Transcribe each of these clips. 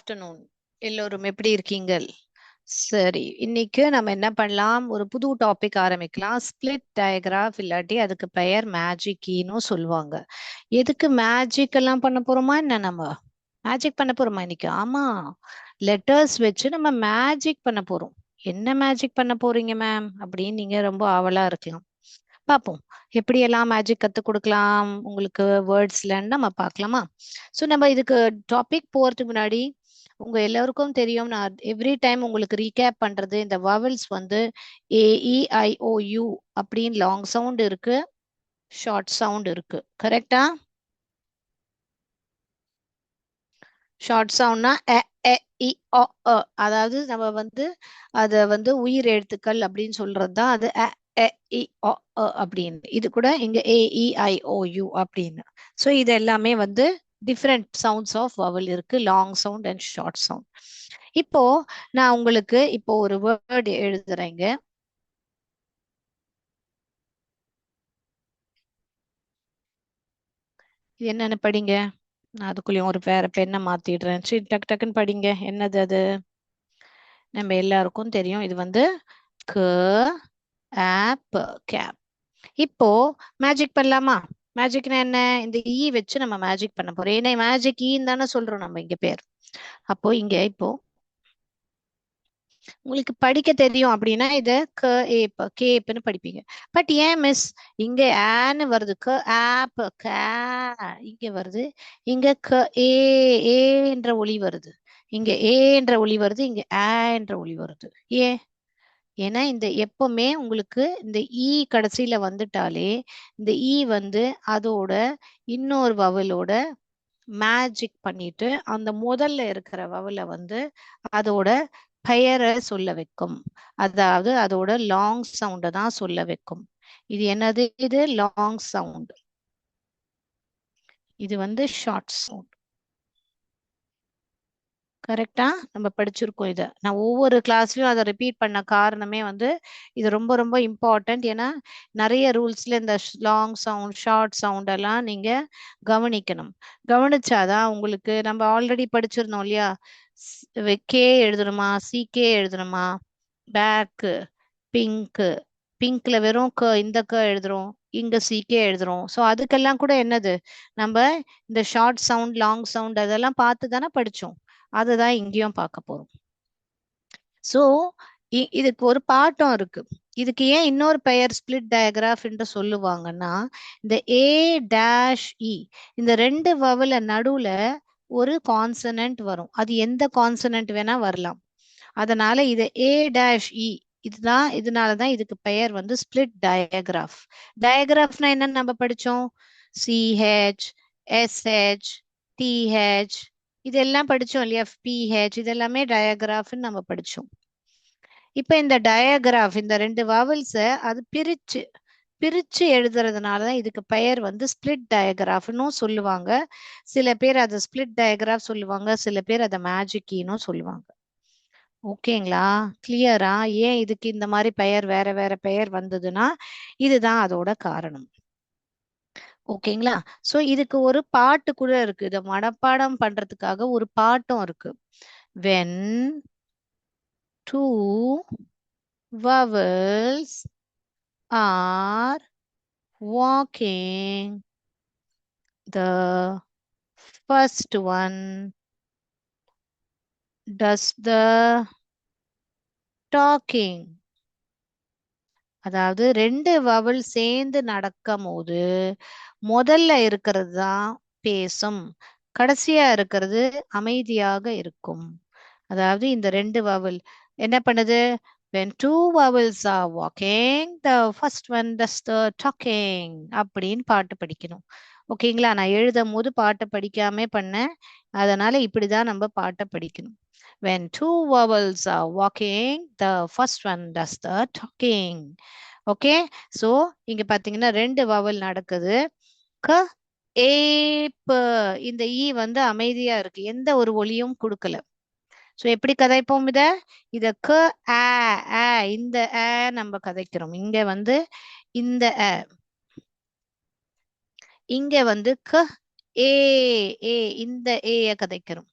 Afternoon. எல்லோரும் எப்படி இருக்கீங்க? சரி, இன்னைக்கு நம்ம என்ன பண்ணலாம்? ஒரு புது டாபிக் ஆரம்பிக்கலாம். ஸ்பிளிட் டயக்ராஃப் இல்லாட்டி அதுக்கு பெயர் மேஜிக் கீன்னு சொல்லுவாங்க. எதுக்கு மேஜிக் எல்லாம் பண்ண போறோமா என்ன? நம்ம மேஜிக் பண்ண போறோமா இன்னைக்கு? ஆமா, லெட்டர்ஸ் வச்சு நம்ம மேஜிக் பண்ண போறோம். என்ன மேஜிக் பண்ண போறீங்க மேம் அப்படின்னு நீங்க ரொம்ப ஆவலா இருக்கலாம். பார்ப்போம், எப்படியெல்லாம் மேஜிக் கத்து கொடுக்கலாம் உங்களுக்கு வேர்ட்ஸ்லன்னு நம்ம பார்க்கலாமா? ஸோ நம்ம இதுக்கு டாபிக் போறதுக்கு முன்னாடி உங்க எல்லாருக்கும் தெரியும், நான் எவ்ரி டைம் உங்களுக்கு ரீகேப் பண்றது, இந்த வவல்ஸ் வந்து AEIOU அப்படின்னு லாங் சவுண்ட் இருக்கு, ஷார்ட் சவுண்ட் இருக்கு. கரெக்டா? ஷார்ட் சவுண்ட்னா எ எ இ ஒ அ. அதாவது நம்ம வந்து அத வந்து உயிர் எழுத்துக்கள் அப்படின்னு சொல்றது தான் அது எ எ இ ஒ அ அப்படின்னு. இது கூட இங்க AEIOU அப்படின்னு. ஸோ இது எல்லாமே வந்து டிஃப்ரெண்ட் சவுண்ட்ஸ் ஆஃப் வவல் இருக்கு, long sound and short sound. இப்போ நான் உங்களுக்கு இப்போ ஒரு வேர்ட் எழுதுறேங்க. இது என்னன்னு படிங்க. நான் அதுக்குள்ளேயும் ஒரு வேற பெண்ணை மாத்திடுறேன். சரி, டக்கு டக்குன்னு படிங்க. என்னது அது? நம்ம எல்லாருக்கும் தெரியும், இது வந்து க ஆப் கேப். இப்போ மேஜிக் பண்ணலாமா? மேஜிக்னா என்ன? இந்த ஈ வச்சு நம்ம மேஜிக் பண்ண போறோம். ஏன்னா மேஜிக் ஈன்னு தானே சொல்றோம் நம்ம இங்க பேர். அப்போ இங்க இப்போ உங்களுக்கு படிக்க தெரியும் அப்படின்னா இத க ஏப் கேப்னு படிப்பீங்க. பட் ஏன் மிஸ் இங்க ஆன்னு வருது? க ஆப் கே இங்க வருது, இங்க க ஏ ஏ என்ற ஒலி வருது, இங்க ஏ என்ற ஒலி வருது, இங்க ஆ என்ற ஒலி வருது. ஏன்? ஏன்னா இந்த எப்பவுமே உங்களுக்கு இந்த ஈ கடைசியில வந்துட்டாலே இந்த ஈ வந்து அதோட இன்னொரு வவலோட மேஜிக் பண்ணிட்டு அந்த முதல்ல இருக்கிற வவலை வந்து அதோட பெயரை சொல்ல வைக்கும். அதாவது அதோட லாங் சவுண்டை தான் சொல்ல வைக்கும். இது என்னது? இது லாங் சவுண்ட், இது வந்து ஷார்ட் சவுண்ட். கரெக்டா? நம்ம படிச்சிருக்கோம் இதை. நான் ஒவ்வொரு கிளாஸ்லயும் அதை ரிப்பீட் பண்ண காரணமே வந்து இது ரொம்ப ரொம்ப இம்பார்ட்டன்ட். ஏன்னா நிறைய ரூல்ஸ்ல இந்த லாங் சவுண்ட் ஷார்ட் சவுண்ட் எல்லாம் நீங்க கவனிக்கணும். கவனிச்சாதான் உங்களுக்கு, நம்ம ஆல்ரெடி படிச்சிருந்தோம் இல்லையா, கே எழுதணுமா, சிகே எழுதணுமா, பேக்கு, பிங்க்கு, பிங்க்ல வெறும் க, இந்த க எழுதுறோம், இங்க சிகே எழுதுறோம். ஸோ அதுக்கெல்லாம் கூட என்னது, நம்ம இந்த ஷார்ட் சவுண்ட் லாங் சவுண்ட் அதெல்லாம் பார்த்து தானே படிச்சோம். அதுதான் இங்கேயும் பார்க்க போறோம். சோ இதுக்கு ஒரு பாட்டம் இருக்கு. இதுக்கு ஏன் இன்னொரு பெயர் ஸ்பிளிட் டயக்ராஃப் என்று சொல்லுவாங்கன்னா, இந்த ஏ டேஷ் இ, இந்த ரெண்டு வவல நடுவுல ஒரு கான்சனன்ட் வரும். அது எந்த கான்சனன்ட் வேணா வரலாம். அதனால இது ஏ டேஷ் இ, இதுதான், இதனாலதான் இதுக்கு பெயர் வந்து ஸ்பிளிட் டயக்ராஃப். டயக்ராஃப்னா என்னன்னு நம்ம படிச்சோம். சிஹெச், எஸ்ஹெச், டிஹெச், இதெல்லாம் படிச்சோம் இல்லையா? பிஹெச், இதெல்லாமே டயக்ராஃப்னு நம்ம படிச்சோம். இப்ப இந்த டயக்ராஃப் இந்த ரெண்டு வவல்ஸ அது பிரிச்சு பிரிச்சு எழுதுறதுனாலதான் இதுக்கு பெயர் வந்து ஸ்பிளிட் டயக்ராஃப்னு சொல்லுவாங்க. சில பேர் அதை ஸ்பிளிட் டயக்ராஃப் சொல்லுவாங்க, சில பேர் அதை மேஜிக் கீனும் சொல்லுவாங்க. ஓகேங்களா? கிளியரா? ஏன் இதுக்கு இந்த மாதிரி பெயர், வேற வேற பெயர் வந்ததுன்னா இதுதான் அதோட காரணம். ஓகேங்களா? சோ இதுக்கு ஒரு பாட்டு கூட இருக்கு. இதை மனப்பாடம் பண்றதுக்காக ஒரு பாட்டும் இருக்கு. when two vowels are walking, the first one does the talking. அதாவது ரெண்டு வவல் சேர்ந்து நடக்கும் போது முதல்ல இருக்கிறது தான் பேசும், கடைசியா இருக்கிறது அமைதியாக இருக்கும். அதாவது இந்த ரெண்டு வவல் என்ன பண்ணுது? when two vowels are walking, the first one does the talking அப்படின்னு பாட்டு படிக்கணும். ஓகேங்களா? நான் எழுதும் போது பாட்டை படிக்காம பண்ணேன். அதனால இப்படிதான் நம்ம பாட்டை படிக்கணும். when two vowels are walking, the first one does the talking. Okay. So இங்க பாத்தீங்கன்னா ரெண்டு வவல் நடக்குது. க ஏப்ப, இந்த ஈ வந்து அமைதியா இருக்கு, எந்த ஒரு ஒலியும் கொடுக்கல. சோ எப்படி கதைப்போம் இத? இத க ஆ ஆ, இந்த ஆ நம்ம கதைக்கிறோம். இங்க வந்து இந்த ஆ, இங்க வந்து க ஏ ஏ, இந்த ஏய கதைக்கிறோம்.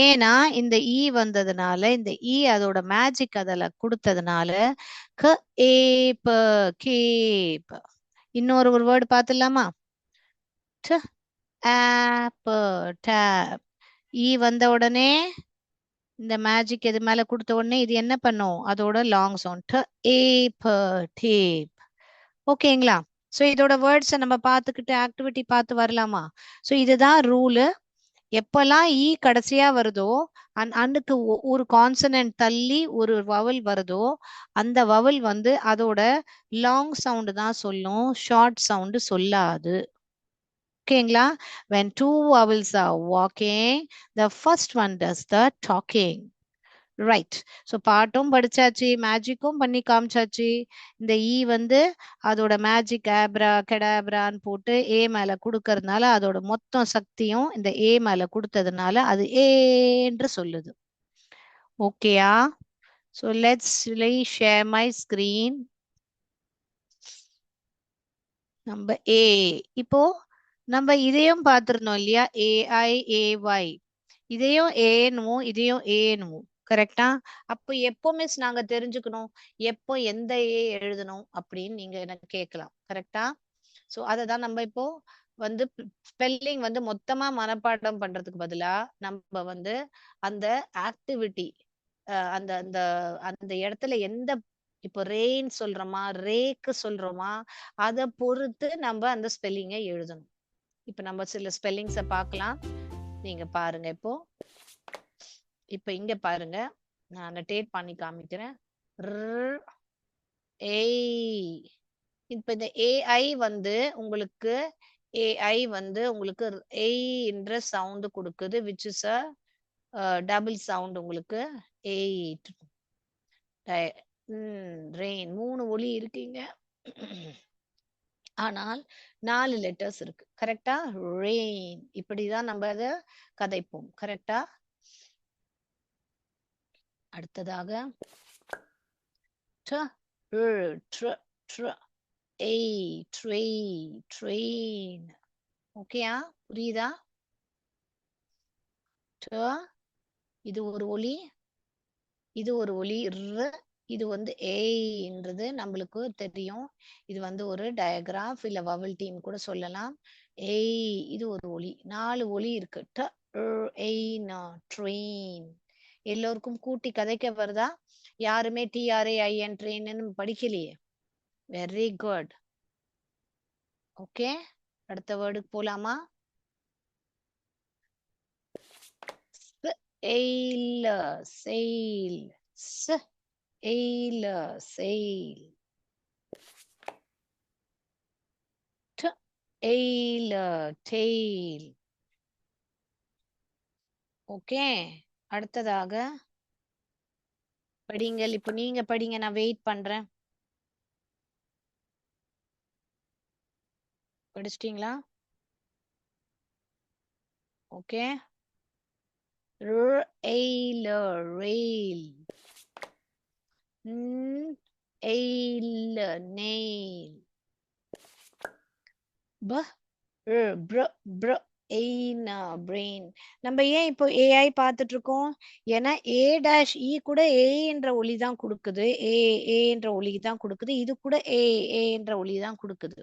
ஏன்னா இந்த ஈ வந்ததுனால, இந்த ஈ அதோட மேஜிக் அதில் கொடுத்ததுனால க ஏப்ப கேப். இன்னொரு ஒரு வேர்டு பார்த்துடலாமா? App tape. ஈ வந்த உடனே இந்த மேஜிக் எது மேல கொடுத்த உடனே இது என்ன பண்ணும்? அதோட லாங் சவுண்ட் ஏப் டேப். ஓகேங்களா? ஸோ இதோட வேர்ட்ஸை நம்ம பார்த்துக்கிட்டு ஆக்டிவிட்டி பார்த்து வரலாமா? ஸோ இதுதான் ரூலு. எப்பெல்லாம் ஈ கடைசியா வருதோ அன்னுக்கு ஒரு கான்சனன்ட் தள்ளி ஒரு வவல் வருதோ அந்த வவல் வந்து அதோட லாங் சவுண்டு தான் சொல்லும், ஷார்ட் சவுண்டு சொல்லாது. ஓகேங்களா? when two vowels are walking, the first one does the talking. Right. So பாட்டும் படிச்சாச்சு, மேஜிக்கும் பண்ணி காமிச்சாச்சு. இந்த ஈ வந்து அதோட மேஜிக் ஆப்ரா கெடாப்ரான்னு போட்டு ஏ மேல கொடுக்கறதுனால அதோட மொத்த சக்தியும் இந்த ஏ மேல கொடுத்ததுனால அது ஏன்று சொல்லுது. ஓகேயா? So let's share my screen. நம்ம ஏ இப்போ நம்ம இதையும் பார்த்திருந்தோம் இல்லையா? ஏஐ ஏஒய் இதையும் ஏனுவோம் இதையும் ஏனுவோம். கரெக்டா? அப்போ எப்போ மிஸ் நாங்க தெரிஞ்சுக்கணும் எப்போ எந்த ஏ எழுதணும் அப்படின்னு நீங்க எனக்கு கேட்கலாம். கரெக்டா? சோ அததான் நம்ம இப்போ வந்து ஸ்பெல்லிங் வந்து மொத்தமா மனப்பாடம் பண்றதுக்கு பதிலா நம்ம வந்து அந்த ஆக்டிவிட்டி அந்த அந்த அந்த இடத்துல எந்த இப்போ ரெயின் சொல்றோமா ரேக்கு சொல்றோமா அதை பொறுத்து நம்ம அந்த ஸ்பெல்லிங்கை எழுதணும். இப்ப நம்ம சில ஸ்பெல்லிங்ஸை பார்க்கலாம். நீங்க பாருங்க. இப்ப இங்க பாருங்க, நான் அனடேட் பண்ணி காமிக்கிறேன். இப்ப இந்த ஏஐ வந்து உங்களுக்கு ஏ என்ற சவுண்ட் கொடுக்குது, which is a double sound. உங்களுக்கு எயிட் ரெயின் 3 ஒலி இருக்குங்க. ஆனால் 4 லெட்டர்ஸ் இருக்கு. கரெக்டா? ரெயின். இப்படிதான் நம்ம அதை கதைப்போம். கரெக்டா? அடுத்ததாக ட்ரெயின். ஓகேயா? புரியுதா? இது ஒரு ஒலி, இது ஒரு ஒலி. இது வந்து ஏன்றது நம்மளுக்கு தெரியும். இது வந்து ஒரு டயக்ராஃப் இல்ல வவல் டீம் கூட சொல்லலாம். ஏய், இது ஒரு ஒலி. 4 ஒலி இருக்கு. ட்ரெயின். எல்லோருக்கும் கூட்டி கதைக்க வருதா? யாருமே TRAIN ட்ரெயின் படிக்கலையே. Very good. ஓகே, அடுத்த வேர்டுக்கு போலாமா? செயில். டெயில். ஓகே, அடுத்ததாக படிங்கள். இப்போ நீங்க படிங்க, நான் வெயிட் பண்றேன். படிச்சிட்டீங்களா? ஓகே. ரெயில். நெயில். பிரெயின். நம்ம ஏன் இப்போ ஏஐ பார்த்துட்டு இருக்கோம்? ஏன்னா A-E கூட ஏ என்ற ஒலி தான் கொடுக்குது. ஏ என்ற ஒலி தான் கொடுக்குது. இது கூட ஏ என்ற ஒலி தான் கொடுக்குது.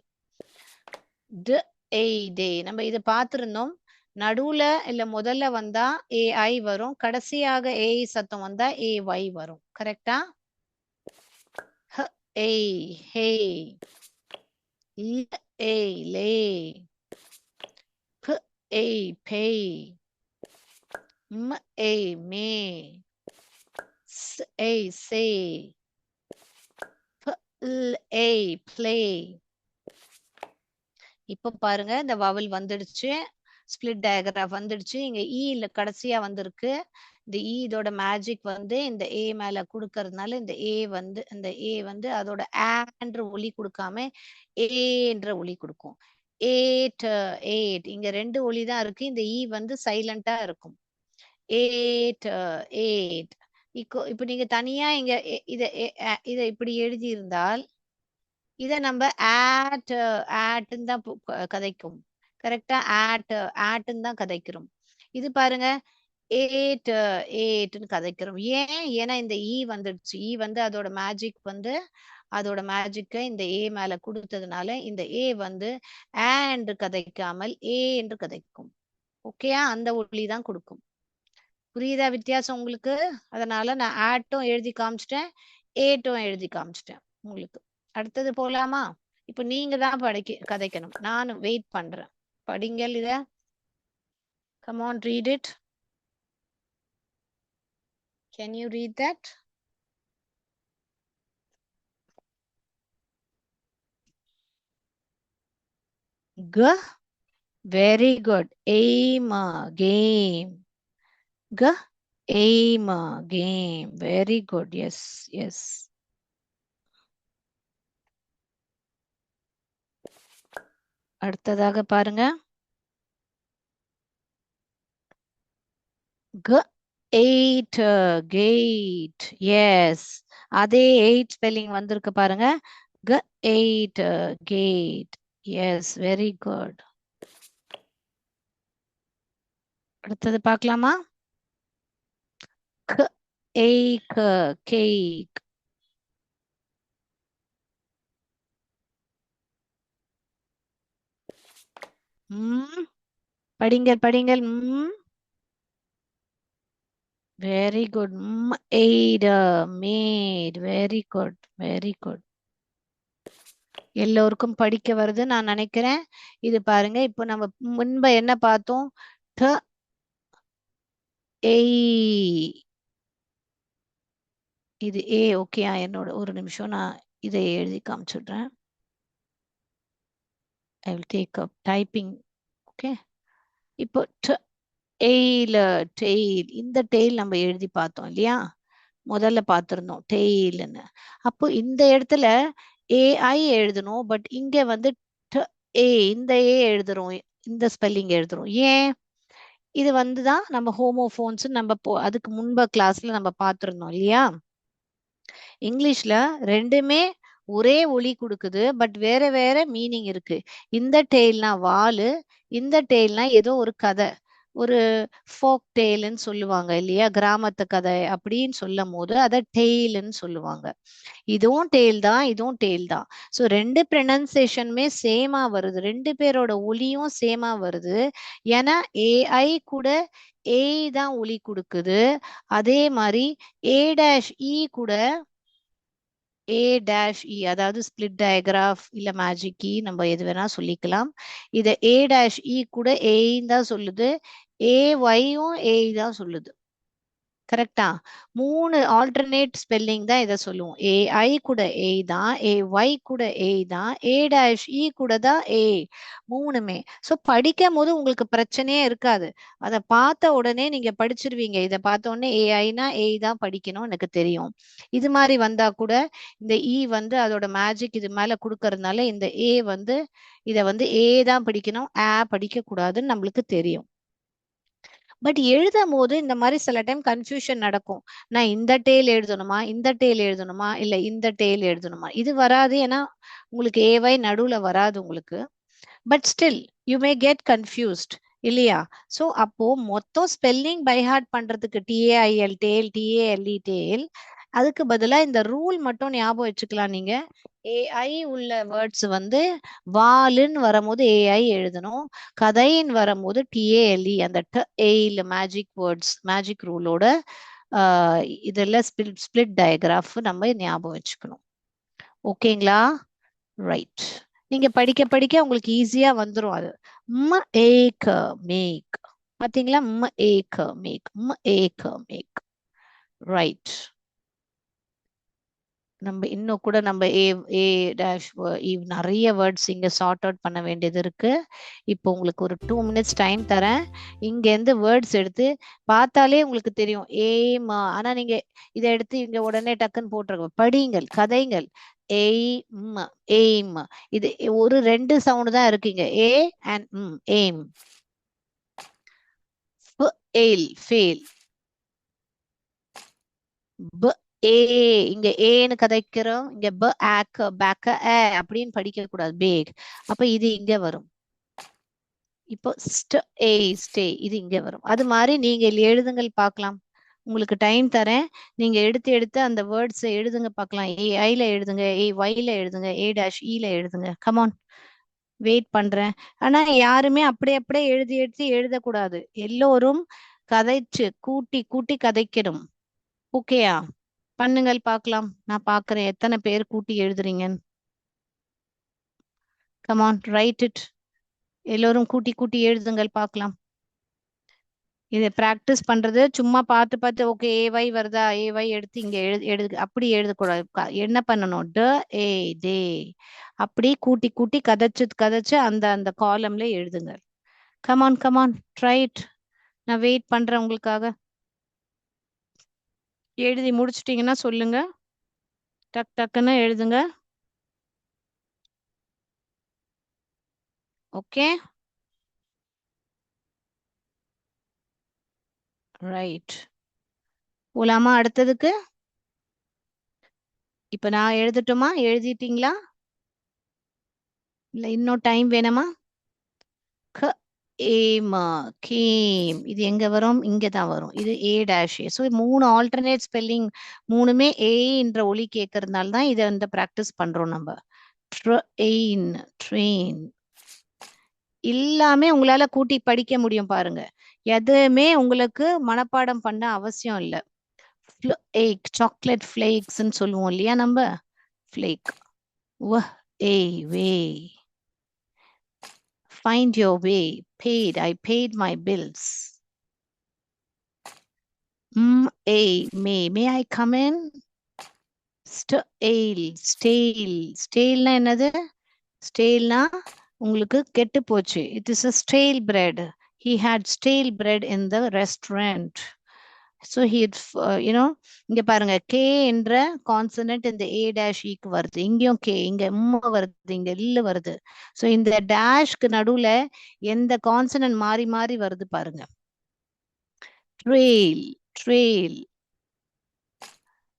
நம்ம இதை பார்த்திருந்தோம். நடுவுல இல்ல முதல்ல வந்தா ஏஐ வரும், கடைசியாக ஏஐ சத்தம் வந்தா ஏஒய் வரும். கரெக்டா? ஹே, லே, பே, மே, சே, ப்ளே. இப்ப பாருங்க, இந்த வவல் வந்துடுச்சு, ஸ்பிளிட் டயக்ராஃப் வந்துடுச்சு. இங்க இல்ல கடைசியா வந்திருக்கு. இந்த இதோட மேஜிக் வந்து இந்த ஏ மேல கொடுக்கறதுனால இந்த ஏ வந்து அதோட என்ற ஒலி கொடுக்காம ஏ என்ற ஒலி கொடுக்கும். எயிட். இங்க 2 ஒலி தான் இருக்கு. இந்த வந்து சைலண்டா இருக்கும். எயிட். இப்ப நீங்க தனியா இங்க இத இப்படி எழுதி இருந்தால் இத நம்ம ஆட்ன்னு தான் கதைக்கும். கரெக்டா? ஆட்டுன்னு தான் கதைக்கிறோம். இது பாருங்க, ஏட் ஏட்னு கதைக்கிறோம். ஏன்னா இந்த ஈ வந்துடுச்சு. ஈ வந்து அதோட மேஜிக் வந்து அதோட மேஜிக்கை இந்த ஏ மேல கொடுத்ததுனால இந்த ஏ வந்து என்று கதைக்காமல் ஏ என்று கதைக்கும். ஓகேயா? அந்த ஒலி தான் கொடுக்கும். புரியுதா வித்தியாசம் உங்களுக்கு? அதனால நான் ஆட்டும் எழுதி காமிச்சிட்டேன், ஏட்டும் எழுதி காமிச்சிட்டேன் உங்களுக்கு. அடுத்தது போலாமா? இப்ப நீங்க தான் கதைக்கணும். நான் வெயிட் பண்றேன். படிங்கள் இத. Come on, read it. Can you read that? G. Very good. Aim. Game. G. Aim. Game. Very good. Yes. Yes. அடுத்ததாக பாருங்க. G. 8. Gate. Yes. அதே 8 spelling வந்திருக்கு பாருங்க. G. 8. Gate. Yes. Very good. அடுத்தது பார்க்கலாமா? K. Ache. Cake. படிங்கள் படிங்கள். Very good. aid made. Very good very good. எல்லோருக்கும் படிக்க வருது நான் நினைக்கிறேன். இது பாருங்க, இப்போ நம்ம முன்பு என்ன பார்த்தோம்? இது ஏ. ஓகேயா? என்னோட ஒரு நிமிஷம், நான் இதை எழுதி காமிச்சிடுறேன். I will take up typing. Okay, இப்போ டெய்ல். இந்த டெய்ல் நம்ம எழுதி பார்த்தோம் இல்லையா? முதல்ல பார்த்திருந்தோம் டெய்ல்னு. அப்போ இந்த இடத்துல ஏஐ எழுதணும், பட் இங்க வந்து இந்த ஏ எழுதுறோம், இந்த ஸ்பெல்லிங் எழுதுறோம். ஏன்? இது வந்துதான் நம்ம ஹோமோபோன்ஸ் நம்ம அதுக்கு முன்பு கிளாஸ்ல நம்ம பார்த்திருந்தோம் இல்லையா? இங்கிலீஷ்ல ரெண்டுமே ஒரே ஒலி கொடுக்குது, பட் வேற வேற மீனிங் இருக்கு. இந்த டெய்ல்னா வாலு, இந்த டெய்ல்னா ஏதோ ஒரு கதை, ஒரு ஃபோக் டெய்ல்னு சொல்லுவாங்க இல்லையா? கிராமத்து கதை அப்படின்னு சொல்லும் போது அதை டெய்ல்னு சொல்லுவாங்க. இதுவும் டெய்ல் தான், இதுவும் டெய்ல் தான். ஸோ ரெண்டு ப்ரொனன்சியேஷனுமே சேமா வருது, ரெண்டு பேரோட ஒலியும் சேமா வருது. ஏன்னா ஏஐ கூட ஏ தான் ஒலி கொடுக்குது. அதே மாதிரி ஏ டேஷ் இ கூட ஏ டேஷ் இ, அதாவது ஸ்பிளிட் டயக்ராஃப் இல்ல மேஜிக் கீ, நம்ம எது வேணா சொல்லிக்கலாம். இத ஏ டேஷ் இ கூட ஏன்னு தான் சொல்லுது, ஏ ஒய்யும் ஏ தான் சொல்லுது. கரெக்டா? மூணு ஆல்டர்னேட் ஸ்பெல்லிங் தான் இதை சொல்லுவோம். ஏஐ கூட ஏ தான், ஏ ஒய் கூட ஏ தான், ஏ டேஷ் இ கூட தான் ஏ. மூணுமே. ஸோ படிக்கும் போது உங்களுக்கு பிரச்சனையே இருக்காது. அதை பார்த்த உடனே நீங்க படிச்சிருவீங்க. இதை பார்த்த உடனே ஏஐனா ஏ தான் படிக்கணும் எனக்கு தெரியும். இது மாதிரி வந்தா கூட இந்த இ வந்து அதோட மேஜிக் இது மேல கொடுக்கறதுனால இந்த ஏ வந்து இதை வந்து ஏ தான் படிக்கணும், படிக்க கூடாதுன்னு நம்மளுக்கு தெரியும். பட் எழுதும் போது இந்த மாதிரி சில டைம் கன்ஃபியூஷன் நடக்கும். நான் இந்த டெய்ல் எழுதணுமா, இந்த டெய்ல் எழுதணுமா, இல்ல இந்த டெய்ல் எழுதணுமா? இது வராது, ஏன்னா உங்களுக்கு ஏவை நடுவுல வராது உங்களுக்கு. But still you may get confused இல்லையா? ஸோ அப்போ மொத்தம் ஸ்பெல்லிங் பை ஹார்ட் பண்றதுக்கு டிஏஐஎல் டேல், டிஏஎல்இ டேல், அதுக்கு பதிலா இந்த ரூல் மட்டும் ஞாபகம் வச்சுக்கலாம் நீங்க. ஏஐ உள்ள வேர்ட்ஸ் வந்து வாலுன்னு வரும்போது ஏஐ எழுதணும், கதைன்னு வரும்போது டிஏஎல்இ, அந்த ஏயில் மேஜிக் வேர்ட்ஸ் மேஜிக் ரூலோட இதெல்லாம் ஸ்பிளிட் டயக்ராஃப் நம்ம ஞாபகம் வச்சுக்கணும். ஓகேங்களா? ரைட். நீங்க படிக்க படிக்க உங்களுக்கு ஈஸியா வந்துரும் அது. ஏக் மேக். பாத்தீங்களா? ஏக் மேக், ஏக் மேக். ரைட். நம்ம இன்னும் கூட நம்ம ஏ ஏ டேஷ் நிறைய வேர்ட்ஸ் இங்க சார்ட் அவுட் பண்ண வேண்டியது இருக்கு. இப்போ உங்களுக்கு ஒரு 2 minutes டைம் தரேன். இங்க இருந்து வேர்ட்ஸ் எடுத்து பார்த்தாலே உங்களுக்கு தெரியும் ஏமா. ஆனா நீங்க இதை எடுத்து இங்க உடனே டக்குன்னு போட்டுருங்க. படிங்கள், கதைங்கள். Aim, aim. இது ஒரு 2 சவுண்ட் தான் இருக்குங்க, A and aim. Fail, fail. A, இங்க ஏன்னு கதைக்கிறோம், இங்க பேக்க அப்படின்னு படிக்க கூடாது, பேக். அப்ப இது இங்க வரும். இப்போ ஸ்டே இது இங்க வரும். அது மாதிரி நீங்க எழுதுங்கள் பார்க்கலாம். உங்களுக்கு டைம் தரேன். நீங்க எடுத்து எடுத்து அந்த வேர்ட்ஸ் எழுதுங்க பார்க்கலாம். ஏஐல எழுதுங்க, ஏஒய்ல எழுதுங்க, ஏ-ஈல எழுதுங்க. கமான், வெயிட் பண்றேன். ஆனா யாருமே அப்படியே அப்படியே எழுதி எழுதி எழுதக்கூடாது. எல்லோரும் கதைச்சு கூட்டி கூட்டி கதைக்கணும். ஓகேயா? பண்ணுங்கள் பார்க்கலாம். நான் பார்க்கிறேன் எத்தனை பேர் கூட்டி எழுதுறீங்கன்னு. Come on, right it. எல்லோரும் கூட்டி கூட்டி எழுதுங்கள் பார்க்கலாம். இதை பிராக்டிஸ் பண்றது சும்மா பார்த்து பார்த்து ஓகே ஏவை வருதா, ஏவை எடுத்து இங்க எழுது அப்படி எழுதக்கூடாது. என்ன பண்ணணும், ஏ டே அப்படி கூட்டி கூட்டி கதைச்சு கதைச்சு அந்த அந்த காலம்ல எழுதுங்க. Come on come on, right. நான் வெயிட் பண்றேன் உங்களுக்காக. எழுதி முடிச்சிட்டீங்கன்னா சொல்லுங்க. டக் டக்குன்னு எழுதுங்க. Okay, right. போலாமா அடுத்ததுக்கு? இப்ப நான் எழுதட்டுமா? எழுதிட்டீங்களா? இல்ல இன்னும் டைம் வேணுமா? க ஏமா கேம் இது எங்க வரும்? இங்க தான் வரும். இது ஏ-ஏ. ஸோ 3 ஆல்டர்னேட் ஸ்பெல்லிங், மூணுமே ஏ என்ற ஒலி கேட்கறதுனால தான் இதை வந்து ப்ராக்டிஸ் பண்றோம் நம்ம. ட்ரெயின், ட்ரெயின் எல்லாமே உங்களால கூட்டி படிக்க முடியும் பாருங்க. எதுவுமே உங்களுக்கு மனப்பாடம் பண்ண அவசியம் இல்லை. சாக்லேட் ஃபிளேக்ஸ்ன்னு சொல்லுவோம் இல்லையா நம்ம, flake. Way, find your way, paid, I paid my bills. May I come in? Stale என்னது? ஸ்டேல்னா உங்களுக்கு கெட்டு போச்சு. It is a stale bread. He had stale bread in the restaurant. So he had, இங்க பாருங்க, K என்ற consonant இந்த ஏ-ஈக்கு வருது. இங்கேயும் கே, இங்க வருது, இங்க இல்ல வருது. ஸோ இந்த டேஷ்க்கு நடுவுல எந்த கான்சனன்ட் மாறி மாறி வருது பாருங்க. Trail, trail,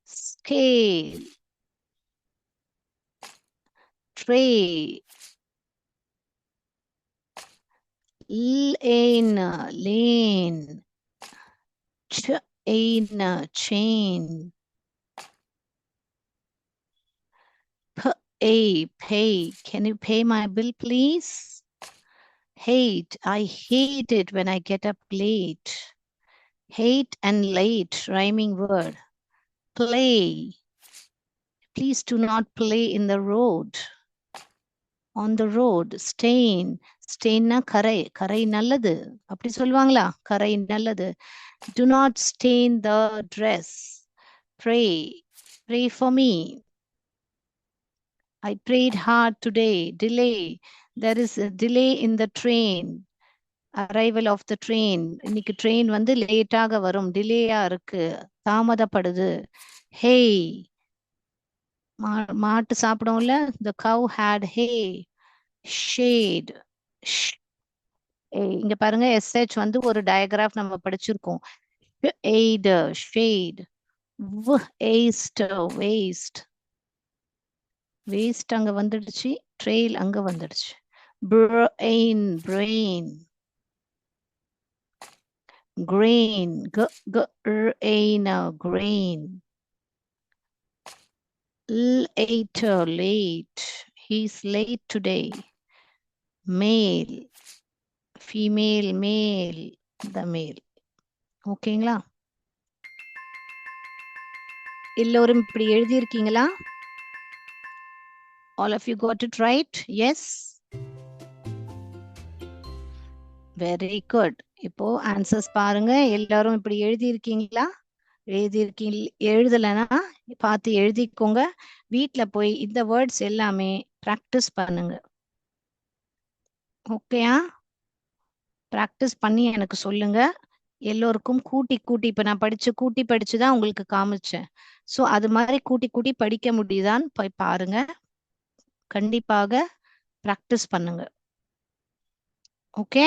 scale, tray, lane, lane, chain, pay. Can you pay my bill, please? Hate. I hate it when I get up late. Hate and late, rhyming word. Play. Please do not play in the road. On the road. Stain. Stainna கரை. கரை நல்லது அப்படி சொல்லுவாங்களா? கரை நல்லது. Do not stain the dress. Pray. Pray for me. I prayed hard today. Delay. There is a delay in the train. Arrival of the train. இன்னைக்கு train வந்து லேட்டாக வரும், டிலேயா இருக்கு, தாமதப்படுது. Hey. மாட்டு சாப்பிடும்ல, the cow had hay. Shade. இங்க பாருங்க, SH வந்து ஒரு டயக்ராஃப் நம்ம படிச்சிருக்கோம். Aid, shade. Waste, waste. Waste அங்க வந்துடுச்சு, trail அங்க வந்துடுச்சு. Brain, brain. Grain, grain, grain. Later, late. He's late today. Male, female, male, the male. ஓகேங்களா? எல்லோரும் இப்படி எழுதியிருக்கீங்களா? All of you got it right? Yes? Very good. இப்போ ஆன்சர்ஸ் பாருங்க. எல்லாரும் இப்படி எழுதியிருக்கீங்களா? எழுதலைன்னா பார்த்து எழுதிக்கோங்க. வீட்ல போய் இந்த வேர்ட்ஸ் எல்லாமே ப்ராக்டிஸ் பண்ணுங்க. ஓகேயா? ப்ராக்டிஸ் பண்ணி எனக்கு சொல்லுங்க. எல்லோருக்கும் கூட்டி கூட்டி, இப்ப நான் கூட்டி படிச்சுதான் உங்களுக்கு காமிச்சேன். ஸோ அது மாதிரி கூட்டி கூட்டி படிக்க முடியுதான்னு போய் பாருங்க. கண்டிப்பாக ப்ராக்டிஸ் பண்ணுங்க. Okay,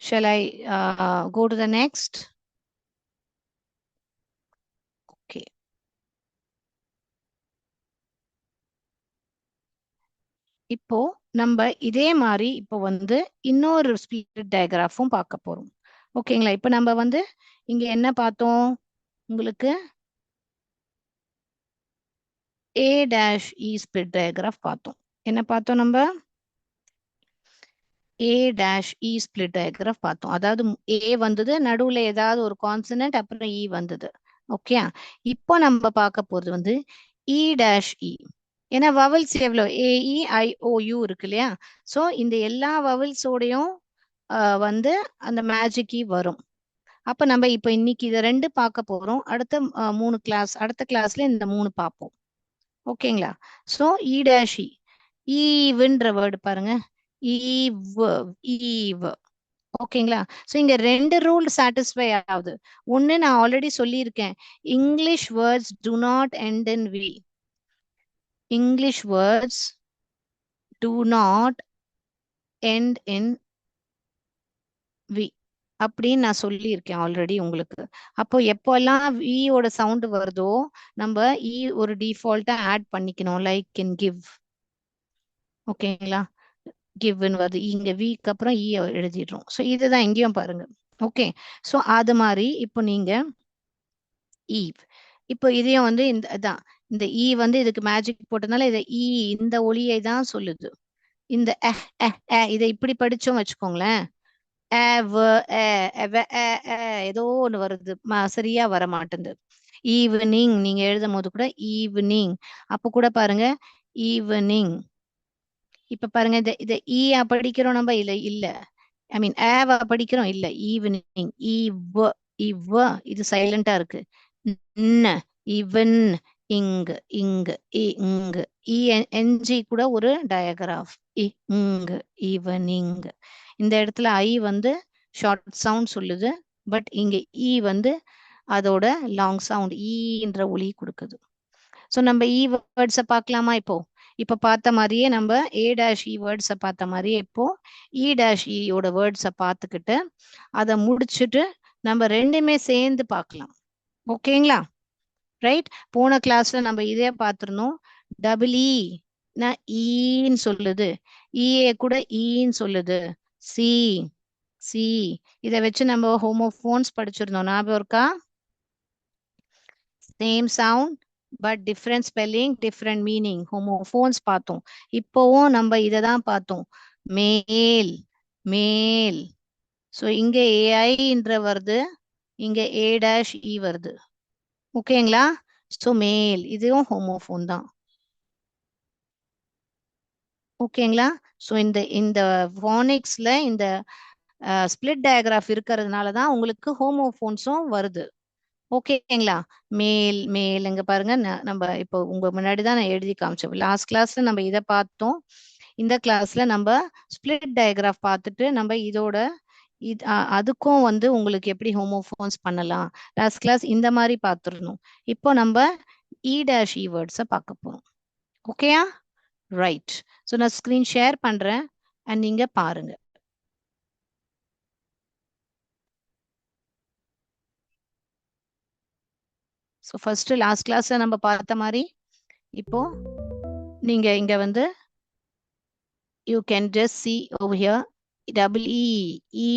shall I go to the next? Okay. இப்போ நம்ம இதே மாதிரி இப்போ வந்து இன்னொரு ஸ்பிளிட் டயக்ராஃபும் பார்க்க போறோம். ஓகேங்களா? இப்போ நம்ம வந்து இங்க என்ன பார்த்தோம்? உங்களுக்கு A டேஷ் E ஸ்பிளிட் டயக்ராஃப் பார்த்தோம். என்ன பார்த்தோம் நம்ம? A டேஷ் E ஸ்பிளிட் டயக்ராஃப் பார்த்தோம். அதாவது A வந்தது, நடுவுல ஏதாவது ஒரு கான்சனன்ட், அப்புறம் E வந்தது. ஓகே. இப்போ நம்ம பார்க்க போறது வந்து E டேஷ் E. ஏன்னா வவல்ஸ் எவ்வளோ AEIOU இருக்கு இல்லையா? ஸோ இந்த எல்லா வவல்ஸோடையும் வந்து அந்த மேஜிக் கீ வரும். அப்ப நம்ம இப்ப இன்னைக்கு இதை 2 பார்க்க போறோம். அடுத்த 3 கிளாஸ், அடுத்த கிளாஸ்ல இந்த 3 பார்ப்போம். ஓகேங்களா? ஸோ இ டேஷ் இ ஈவ்ன்ற வேர்டு பாருங்க. Eve eve. ஓகேங்களா? ஸோ இங்க 2 ரூல் சாட்டிஸ்ஃபை ஆகுது. ஒன்னு நான் ஆல்ரெடி சொல்லியிருக்கேன். English words do not end in V. English words do not end in V அப்படின்னு நான் சொல்லியிருக்கேன் ஆல்ரெடி உங்களுக்கு. அப்போ எப்போல்லாம் வியோட சவுண்ட் வருதோ நம்ம இ ஒரு டிஃபால்ட்டா ஆட் பண்ணிக்கணும். Like in give. ஓகேங்களா? கிவ்னு வருது, இங்க விக்கு அப்புறம் இ எழுதிடுறோம். ஸோ இதுதான் எங்கேயும் பாருங்க. ஓகே. ஸோ அது மாதிரி இப்போ நீங்க ஈவ், இப்போ இதையும் வந்து இந்த இதான் இந்த இ வந்து இதுக்கு மேஜிக் போட்டதுனால இதை இ இந்த ஒலியை தான் சொல்லுது. இந்த இதை இப்படி படிச்சோம் வச்சுக்கோங்களேன். ஏதோ ஒண்ணு வருது, சரியா வர மாட்டேங்குது. ஈவினிங் நீங்க எழுதும் போது கூட ஈவினிங், அப்ப கூட பாருங்க ஈவினிங். இப்ப பாருங்க இத ஈயா படிக்கிறோம் நம்ம, இல்ல இல்ல, ஐ மீன் ஏவா படிக்கிறோம், இல்ல ஈவினிங். இவ் இவ் இது சைலண்டா இருக்கு. இவன் இங்கு இங்கு இங்கு என்ஜி கூட ஒரு டயக்ராஃப். இங்கு ஈவனிங். இந்த இடத்துல ஐ வந்து ஷார்ட் சவுண்ட் சொல்லுது, பட் இங்க இ வந்து அதோட லாங் சவுண்ட் ஈன்ற ஒலி கொடுக்குது. ஸோ நம்ம இ வேர்ட்ஸை பார்க்கலாமா? இப்போ பார்த்த மாதிரியே நம்ம ஏ டேஷ் இ வேர்ட்ஸை பார்த்த மாதிரியே இப்போ இ டேஷ் இயோட வேர்ட்ஸை பார்த்துக்கிட்டு அதை முடிச்சுட்டு நம்ம ரெண்டுமே சேர்ந்து பார்க்கலாம். ஓகேங்களா? ரைட். போன கிளாஸ்ல நம்ம இதே பார்த்துருந்தோம். டபுள் ஈன்னு சொல்லுது, இஏ கூட ஈன்னு சொல்லுது, சி சி. இதை வச்சு நம்ம ஹோமோஃபோன்ஸ் படிச்சிருந்தோம், ஞாபகம் இருக்கா? Same sound but different spelling, different meaning, homophones பார்த்தோம். இப்போவும் நம்ம இதை தான் பார்த்தோம், மேல் மேல். ஸோ இங்க ஏஐன்ற வருது, இங்க ஏ டேஷ் இ வருது. ஓகேங்களா? ஸோ மேல் இதுவும் ஹோமோஃபோன் தான். ஓகேங்களா? ஸோ இந்த இந்த ஃபானிக்ஸ்ல இந்த ஸ்பிளிட் டயக்ராஃப் இருக்கிறதுனால தான் உங்களுக்கு ஹோமோஃபோன்ஸும் வருது. ஓகேங்களா? மேல் மேல் இங்க பாருங்க, நம்ம இப்போ உங்க முன்னாடி தான் நான் எழுதி காமிச்சோம். லாஸ்ட் கிளாஸ்ல நம்ம இதை பார்த்தோம். இந்த கிளாஸ்ல நம்ம ஸ்பிளிட் டயக்ராஃப் பார்த்துட்டு நம்ம இதோட அதுக்கும் வந்து உங்களுக்கு எப்படி ஹோமோஃபோன்ஸ் பண்ணலாம், லாஸ்ட் கிளாஸ் இந்த மாதிரி பார்த்துருந்தோம். இப்போ நம்ம இ டேஷ் இ வேர்ட்ஸை பார்க்க போறோம். ஓகேயா? ரைட். ஸோ நான் ஸ்க்ரீன் ஷேர் பண்றேன் அண்ட் நீங்க பாருங்க. ஸோ ஃபர்ஸ்ட் லாஸ்ட் கிளாஸ்ல நம்ம பார்த்த மாதிரி இப்போ நீங்க இங்க வந்து you can just see over here double E. E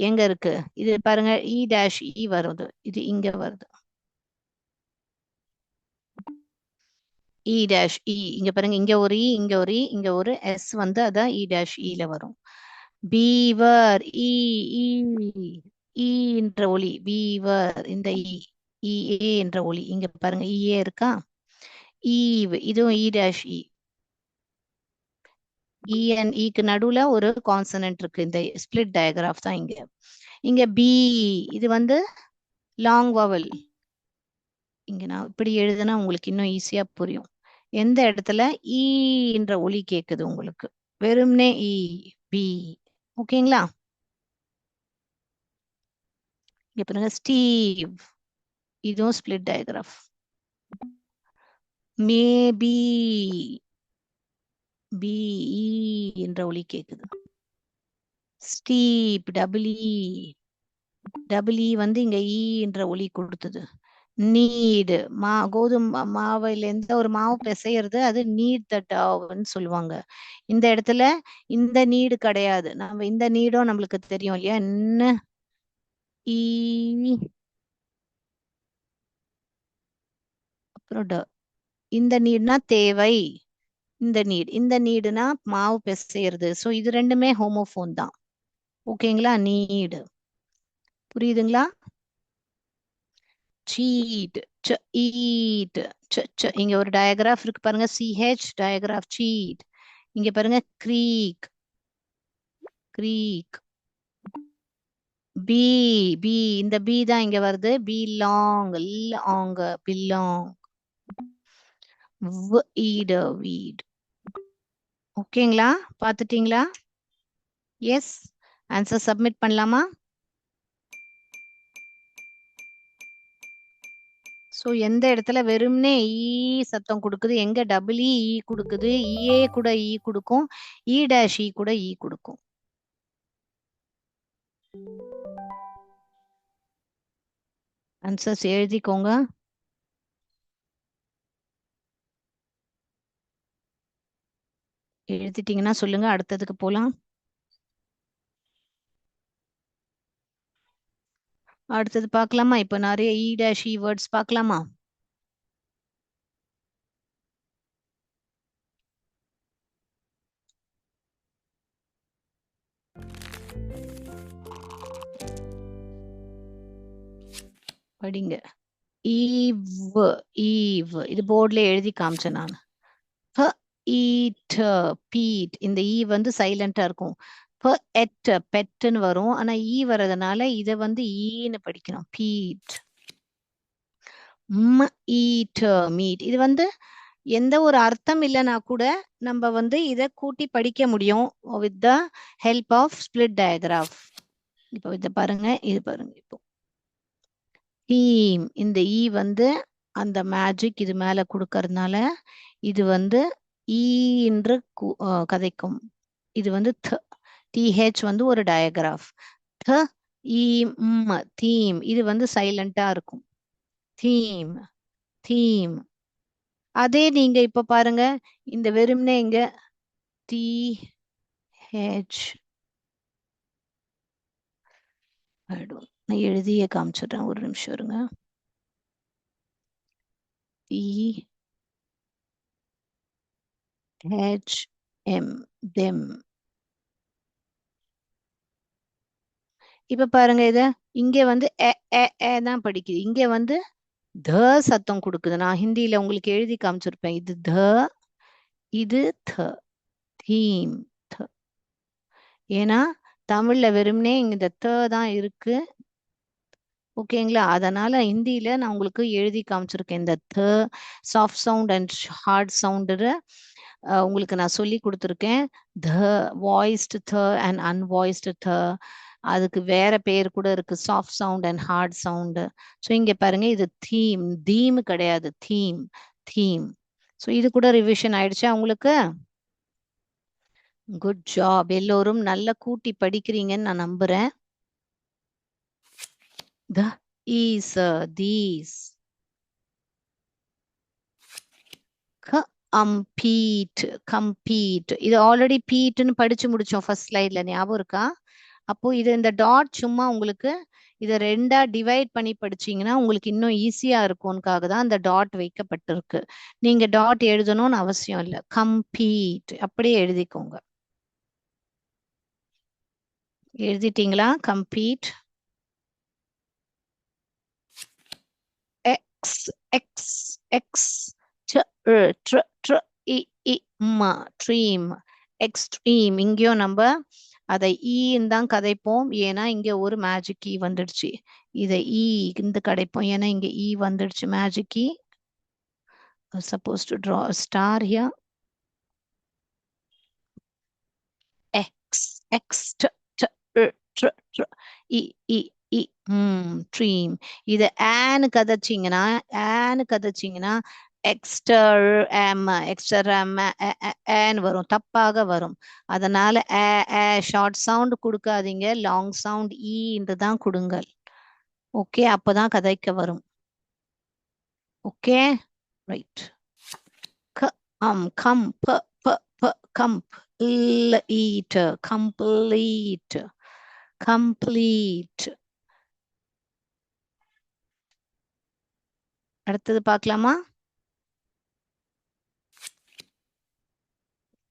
எங்க இருக்கு? இது பாருங்க, இ டேஷ் இ வருது, இது இங்க வருது. இ டேஷ் இ இங்க பாருங்க, இங்க ஒரு இ, இங்க ஒரு இ, இங்க ஒரு எஸ் வந்து அதான் இ டேஷ் இல வரும். பீவர் இ என்ற ஒலி, பீவர் இந்த இ இஏ என்ற ஒலி இங்க பாருங்க, இஏ இருக்கா? ஈவ் இதுவும் இ டேஷ் இ. இக்கு நடுவுல ஒரு கான்சனன்ட் இருக்கு. இந்த ஸ்பிளிட் டயக்ராஃப் தான் இங்க. இங்க பி இது வந்து லாங் வவல். இங்க நான் இப்படி எழுதுனா உங்களுக்கு இன்னும் ஈஸியா புரியும். எந்த இடத்துல என்ற ஒலி கேக்குது உங்களுக்கு? வெறும்னே இ பி. ஓகேங்களா? இங்க பாருங்க ஸ்டீவ், இதுவும் ஸ்பிளிட் டயக்ராஃப். மேபி பி என்ற ஒலி கேக்குது. ஸ்டீப் டபுள் இ வந்து இங்க என்ற ஒலி கொடுத்தது. நீடு கோதுமை மாவுல எந்த ஒரு மாவு பிசையறது அது நீட் த டவ்ன்னு சொல்லுவாங்க. இந்த இடத்துல இந்த நீடு கிடையாது. நம்ம இந்த நீடும் நம்மளுக்கு தெரியும் இல்லையா? என்ன ஈ அப்புறம் இந்த நீட்னா தேவை. இந்த நீடுனா மாவு பிசையறது. சோ இது ரெண்டுமே ஹோமோஃபோன் தான். ஓகேங்களா? நீடு புரியுதுங்களா? சீட் ஈட் இங்க ஒரு டயக்ராஃப் இருக்கு பாருங்க. CH digraph cheat. இங்க பாருங்க க்ரீக் க்ரீக் பி பி இந்த பி தான் இங்க வருது. Belong long belong weed weed. ஓகேங்களா? பாத்துட்டீங்களா? எஸ். ஆன்சர் சப்மிட் பண்ணலாமா? ஸோ எந்த இடத்துல வெறும்னே ஈ சத்தம் கொடுக்குது, எங்க டபுள் இ கொடுக்குது, இஏ கூட ஈ கொடுக்கும், இ டேஷ் இ கூட ஈ கொடுக்கும். ஆன்சர்ஸ் எழுதிக்கோங்க. எழுதிட்டீங்கன்னா சொல்லுங்க, அடுத்ததுக்கு போலாம். அடுத்தது பார்க்கலாமா? இப்போ நிறைய இ டேஷ் இ வேர்ட்ஸ் பார்க்கலாமா? படிங்க. ஈவ் ஈவ் இது போர்ட்ல எழுதி காமிச்சேன் நான். ஈட் பீட் இந்த ஈ வந்து சைலண்டா இருக்கும். எட் பெட்னு வரும். ஆனா ஈ வர்றதுனால இதை வந்து ஈன்னு படிக்கணும். பீட். ஈட் மீட் இது வந்து எந்த ஒரு அர்த்தம் இல்லைன்னா கூட நம்ம வந்து இதை கூட்டி படிக்க முடியும் with the help of split digraph. இப்போ இதை பாருங்க, இது பாருங்க. இப்போ டீம் இந்த ஈ வந்து அந்த மேஜிக் இது மேல கொடுக்கறதுனால இது வந்து ஈ என்று கதைக்கும். இது வந்து டிஹெச் வந்து ஒரு டயக்ராஃப். தீம் இது வந்து சைலண்டா இருக்கும். Theme theme. அதே நீங்க இப்ப பாருங்க, இந்த வெறும்னே இங்க டி ஹெச் நான் எழுதியே காமிச்சிடுறேன், ஒரு நிமிஷம் இருங்க. D H M them. இப்ப பாருங்க, இத இங்க வந்து தான் படிக்குது. இங்க வந்து த சத்தம் கொடுக்குது. நான் ஹிந்தியில உங்களுக்கு எழுதி காமிச்சிருப்பேன். இது த, இது த. தீம். ஏன்னா தமிழ்ல வெறும்னே இந்த த தான் இருக்கு. ஓகேங்களா? அதனால ஹிந்தியில நான் உங்களுக்கு எழுதி காமிச்சிருக்கேன். இந்த the soft sound and hard sound உங்களுக்கு நான் சொல்லி கொடுத்துருக்கேன். The voiced th and unvoiced th. அதுக்கு வேற பேர் கூட இருக்கு, soft sound and hard sound. So இங்க பாருங்க, இது தீம். தீம் கிடையாது, தீம் தீம். ஸோ இது கூட ரிவிஷன் ஆயிடுச்சா உங்களுக்கு? Good job. எல்லோரும் நல்லா கூட்டி படிக்கிறீங்கன்னு நான் நம்புறேன். Th ease these. Compete compete இது ஆல்ரெடி பீட்னு படிச்சு முடிச்சோம் ஃபர்ஸ்ட் ஸ்லைட்ல, ஞாபகம் இருக்கா? அப்போ இது இந்த டாட் சும்மா உங்களுக்கு இதை ரெண்டா டிவைட் பண்ணி படிச்சீங்கன்னா உங்களுக்கு இன்னும் ஈஸியா இருக்கும்னுக்காக தான் அந்த டாட் வைக்கப்பட்டிருக்கு. நீங்க டாட் எழுதணும்னு அவசியம் இல்லை. கம்பீட் அப்படியே எழுதிக்கோங்க. எழுதிட்டீங்களா? Compete. Ex ex extreme extreme. இங்கேயும் நம்ம அதை ஈன்னு தான் கதைப்போம், ஏன்னா இங்க ஒரு மேஜிக் ஈ வந்துடுச்சு. இதை ஈ இந்த கதைப்போம் ஏன்னா இங்க ஈ வந்துடுச்சு. Magic E. Suppose to draw star here. X X E E E dream. இது ஆன்னு கதைச்சிங்கன்னா எக்ஸ்டர் எம் எக்ஸ்டர் எம் வரும், தப்பாக வரும். அதனால ஷார்ட் சவுண்ட் கொடுக்காதீங்க, லாங் சவுண்ட் ஈ என்று தான் கொடுங்கள். ஓகே, அப்பதான் கதைக்க வரும். Okay, right. கம் ப ப ப கம்ப் இல்ல ஈட் கம்ப்ளீட் கம்ப்ளீட். அடுத்தது பார்க்கலாமா?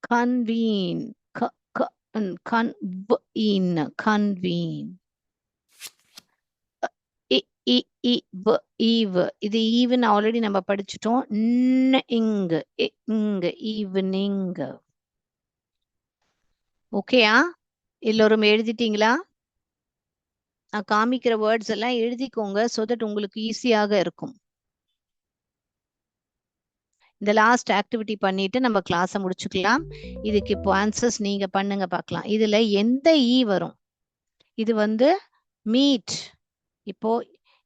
கன்வீன் கன்வீன் கன்வீன். இ இ வ ஈவ். இது ஈவன் ஆல்ரெடி நம்ம படிச்சுட்டோம். இங்க இங்க ஈவினிங். ஓகேயா? எல்லோரும் எழுதிட்டீங்களா? நான் காமிக்கிற வேர்ட்ஸ் எல்லாம் எழுதிக்கோங்க, சோ தட் உங்களுக்கு ஈஸியாக இருக்கும். இந்த லாஸ்ட் ஆக்டிவிட்டி பண்ணிட்டு நம்ம கிளாஸை முடிச்சுக்கலாம். இதுக்கு இப்போ ஆன்சர்ஸ் நீங்க பண்ணுங்க பார்க்கலாம். இதுல எந்த ஈ வரும்? இது வந்து மீட். இப்போ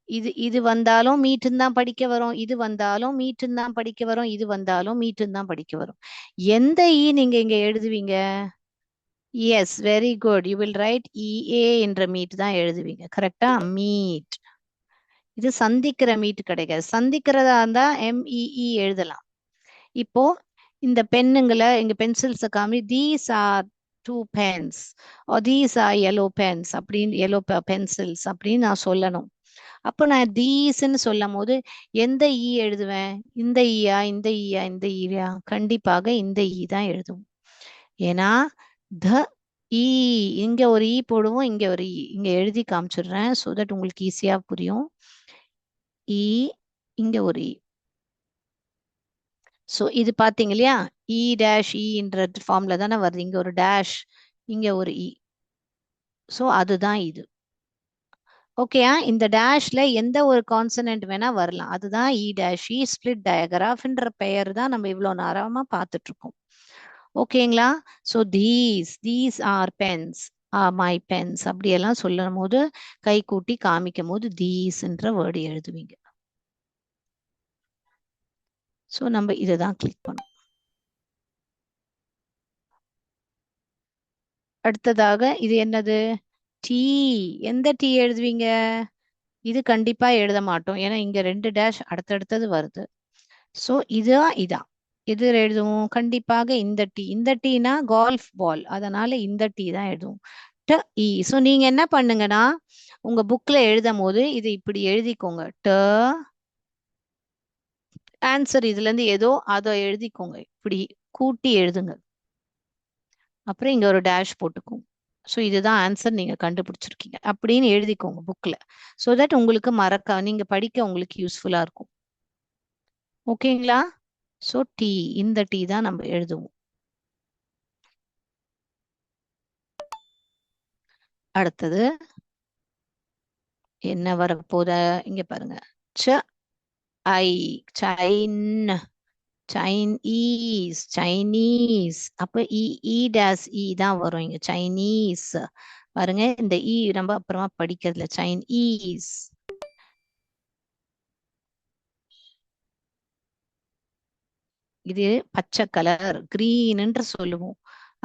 இது இது வந்தாலும் மீட்டுன்னு தான் படிக்க வரும், இது வந்தாலும் மீட்டுன்னு தான் படிக்க வரும், இது வந்தாலும் மீட்டுன்னு தான் படிக்க வரும். எந்த ஈ நீங்க இங்க எழுதுவீங்க? Yes, very good. You will write E A என்ற மீட் தான் எழுதுவீங்க. கரெக்டா? மீட். இது சந்திக்கிற மீட் கிடைக்காது. சந்திக்கிறதா இருந்தா எம்இஇ எழுதலாம். இப்போ இந்த பென்னுங்களை, இங்க பென்சில்ஸை காமி, these are 2 pens or these are yellow pens அப்படின்னு, yellow pencils அப்படின்னு நான் சொல்லணும். அப்போ நான் தீஸ்ன்னு சொல்லும் போது எந்த ஈ எழுதுவேன்? இந்த ஈயா, இந்த ஈயா, இந்த ஈயா? கண்டிப்பாக இந்த ஈ தான் எழுதுவோம். ஏன்னா த ஈ, இங்க ஒரு ஈ போடுவோம், இங்க ஒரு ஈ. இங்க எழுதி காமிச்சிடுறேன் சோ தட் உங்களுக்கு ஈஸியா புரியும். ஈ, இங்க ஒரு ஈ. ஸோ இது பார்த்தீங்க இல்லையா? இ டேஷ் இன்ற ஃபார்ம்ல தானே வருது. இங்க ஒரு டேஷ், இங்க ஒரு இ. ஸோ அதுதான் இது. ஓகேயா? இந்த டேஷ்ல எந்த ஒரு கான்சனன்ட் வேணா வரலாம். அதுதான் இ டேஷ் இ. ஸ்பிளிட் டயக்ராஃப்ன்ற பெயர் தான் நம்ம இவ்வளோ நேரமா பார்த்துட்டு இருக்கோம். ஓகேங்களா? So these are pens, my pens அப்படியெல்லாம் சொல்லும் போது, கை கூட்டி காமிக்கும் போது தீஸ்ன்ற வேர்டு எழுதுவீங்க. ஸோ நம்ம இதை தான் கிளிக் பண்ணோம். அடுத்ததாக இது என்னது? டீ. எந்த டீ எழுதுவீங்க? இது கண்டிப்பா எழுத மாட்டோம், ஏன்னா இங்க 2 டேஷ் அடுத்தடுத்தது வருது. ஸோ இதான். எது எழுதுவோம்? கண்டிப்பாக இந்த டீ. இந்த டீனா கால்ஃப் பால், அதனால இந்த டீ தான் எழுதுவோம். ட இ. ஸோ நீங்க என்ன பண்ணுங்கன்னா, உங்க புக்ல எழுதும் போது இது இப்படி எழுதிக்கோங்க. ட, ஆன்சர் இதுல இருந்து ஏதோ அதை எழுதிக்கோங்க, இப்படி கூட்டி எழுதுங்க. அப்புறம் இங்க ஒரு டேஷ் போட்டுக்கோங்க. ஸோ இதுதான் ஆன்சர், நீங்க கண்டுபிடிச்சிருக்கீங்க அப்படின்னு எழுதிக்கோங்க புக்ல. ஸோ தட் உங்களுக்கு நீங்க படிக்க உங்களுக்கு யூஸ்ஃபுல்லா இருக்கும். ஓகேங்களா? ஸோ டீ, இந்த டீ தான் நம்ம எழுதுவோம். அடுத்தது என்ன வரப்போத? இங்க பாருங்க. ச ஐ, சைன், சைனீஸ், சைனீஸ். அப்ப இ இ டேஸ் இ தான் வரும் இங்க. சைனீஸ். பாருங்க, இந்த இ நம்ம அப்புறமா படிக்கிறதுல. சைனீஸ். இது பச்சை கலர், கிரீன் என்று சொல்லுவோம்.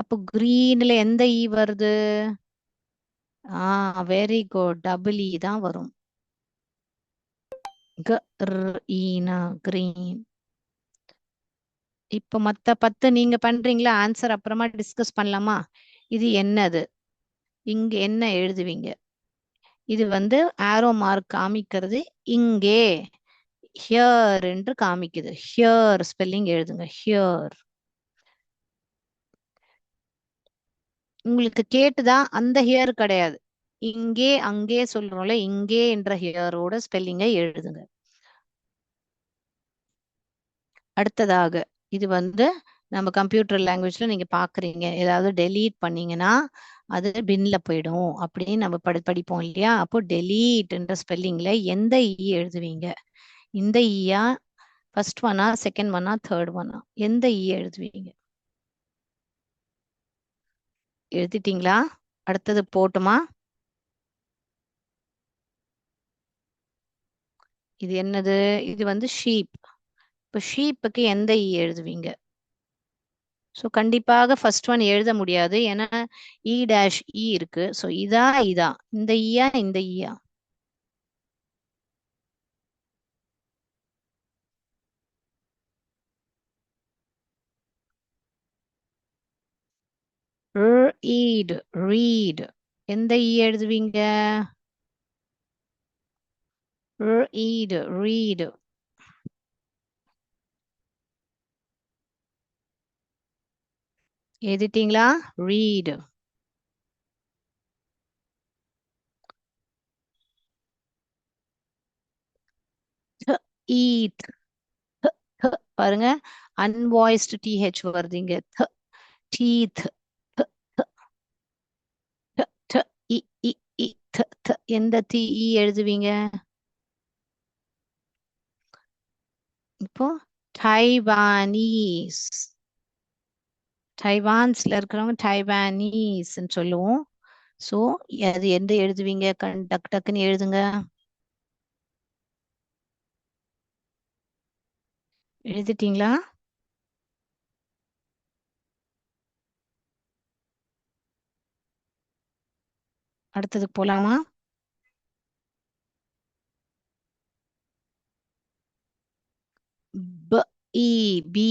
அப்போ கிரீன்ல எந்த ஈ வருது? வெரி குட், டபுள் இ தான் வரும். ஈனா கிரீன். இப்ப மத்த 10 நீங்க பண்றீங்களா? ஆன்சர் அப்புறமா டிஸ்கஸ் பண்ணலாமா? இது என்னது? இங்க என்ன எழுதுவீங்க? இது வந்து ஆரோ மார்க் காமிக்கிறது இங்கே. ஹியர் என்று காமிக்குது. ஹியர் ஸ்பெல்லிங் எழுதுங்க. ஹியர். உங்களுக்கு கேட்டுதா? அந்த ஹியர் கிடையாது. இங்கே அங்கே சொல்றோம்ல, இங்கே என்ற ஹியரோட ஸ்பெல்லிங்கை எழுதுங்க. அடுத்ததாக இது வந்து நம்ம கம்ப்யூட்டர் லாங்குவேஜ்ல நீங்க பாக்குறீங்க. ஏதாவது டெலீட் பண்ணீங்கன்னா அது பின்ல போயிடும் அப்படின்னு நம்ம படிப்போம் இல்லையா? அப்போ டெலீட் என்ற ஸ்பெல்லிங்ல எந்த இ எழுதுவீங்க? இந்த ஈயா, ஃபர்ஸ்ட் ஒன்னா, செகண்ட் ஒன்னா, தேர்ட் ஒன்னா? எந்த இ எழுதுவீங்க? எழுதிட்டீங்களா? அடுத்தது போட்டுமா? இது என்னது? இது வந்து ஷீப். இப்போ ஷீப்புக்கு எந்த இ எழுதுவீங்க? ஸோ கண்டிப்பாக ஃபர்ஸ்ட் ஒன் எழுத முடியாது, ஏன்னா இ டேஷ் இ இருக்கு. ஸோ இதா இந்த ஈயா, இந்த ஈயா? Eat read. எந்த ஈ எழுதுவீங்க? Eat read. எழுதிட்டீங்களா? ரீட். ஈட். பாருங்க, அன்வாய்ஸ்டு டிஹெச் வருது இங்க. டீத். இ இ இ எந்த தி இ எழுதுவீங்க இப்போ? டைவானீஸ். டைவான்ஸ்ல இருக்கிறவங்க டைவானீஸ்ன்னு சொல்லுவோம். சோ அது எந்த எழுதுவீங்க? டக்கு டக்குன்னு எழுதுங்க. எழுதிட்டீங்களா? அடுத்ததுக்கு போலாமா? ப இ பி.